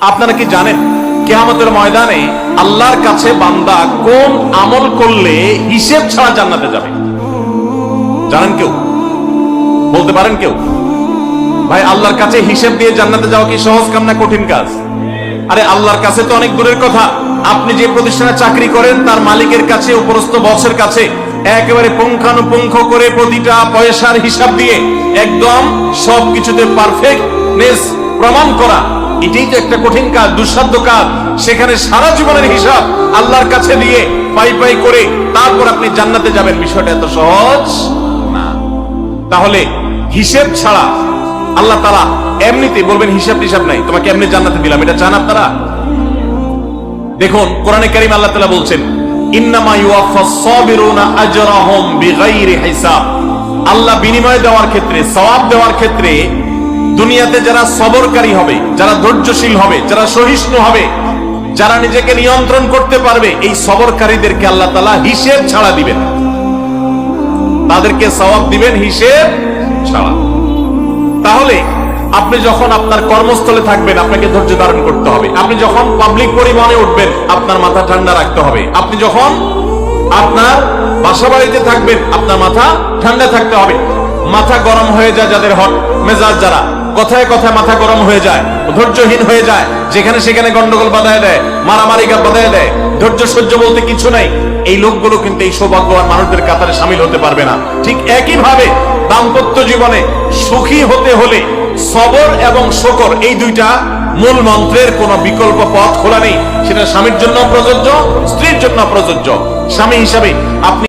আপনারা কি জানেন কিয়ামতের ময়দানে আল্লাহর কাছে বান্দা কোন আমল করলে হিসেব ছাড়া জান্নাতে যাবে? জানেন কেউ? বলতে পারেন কেউ? ভাই, আল্লাহর কাছে হিসেব দিয়ে জান্নাতে যাওয়া কি সহজ কাম না কঠিন কাজ? আরে আল্লাহর কাছে তো অনেক দূরের কথা। আপনি যে প্রতিষ্ঠানে চাকরি করেন তার মালিকের কাছে, উপরস্থ বসের কাছে একেবারে পুঙ্খানুপুঙ্খ করে প্রতিটা পয়সার হিসাব দিয়ে একদম সবকিছুতে পারফেক্টনেস প্রমাণ করা, এটাই তো একটা কঠিন কাজ, দুঃসাধ্য কাজ। সেখানে সারা জীবনের হিসাব আল্লাহর কাছে দিয়ে পাই পাই করে তারপর আপনি জান্নাতে যাবেন, বিষয়টা এত সহজ না। তাহলে হিসেব ছাড়া আল্লাহ তাআলা এমনিতে বলবেন হিসাব টিসাব নাই, তোমাকে এমনি জান্নাতে দিলাম, এটা চান আপনারা? দেখুন কোরআনে কারীম আল্লাহ তাআলা বলছেন ইন্নামা ইউওয়াফাস সাবিরুনা আজরাহুম বিগাইরি হিসাব। আল্লাহ বিনিময় দেওয়ার ক্ষেত্রে, সওয়াব দেওয়ার ক্ষেত্রে দুনিয়াতে যারা সবরকারী হবে, যারা ধৈর্যশীল হবে, যারা সহিষ্ণু হবে, যারা নিজেকে নিয়ন্ত্রণ করতে পারবে, এই সবরকারীদেরকে আল্লাহ তাআলা হিসেব ছাড়া দিবেন, তাদেরকে সওয়াব দিবেন হিসেব ছাড়া। তাহলে আপনি যখন আপনার কর্মস্থলে থাকবেন আপনাকে ধৈর্য ধারণ করতে হবে। আপনি যখন পাবলিক পরিবহনে উঠবেন আপনার মাথা ঠান্ডা রাখতে হবে। আপনি যখন আপনার বাসা বাড়িতে থাকবেন আপনার মাথা ঠান্ডা থাকতে হবে। মাথা গরম হয়ে যায় যাদের, হট মেজাজ যারা, কথায় কথায় মাথা গরম হয়ে যায়, ধৈর্যহীন হয়ে যায়, যেখানে সেখানে গন্ডগোল বাঁধায় দেয়, মারামারি বাঁধায় দেয়, ধৈর্য সহ্য বলতে কিছু নাই, এই লোকগুলো কিন্তু এই সৌভাগ্যবান মানুষদের কাতারে শামিল হতে পারবে না। ঠিক একইভাবে দাম্পত্য জীবনে সুখী হতে হলে সবর এবং শকর, এই দুইটা মূল মন্ত্রের কোন বিকল্প পথ খোলা নেই। সেটা স্বামীর জন্য প্রযোজ্য, স্ত্রীর জন্য প্রযোজ্য। স্বামী হিসাবে আপনি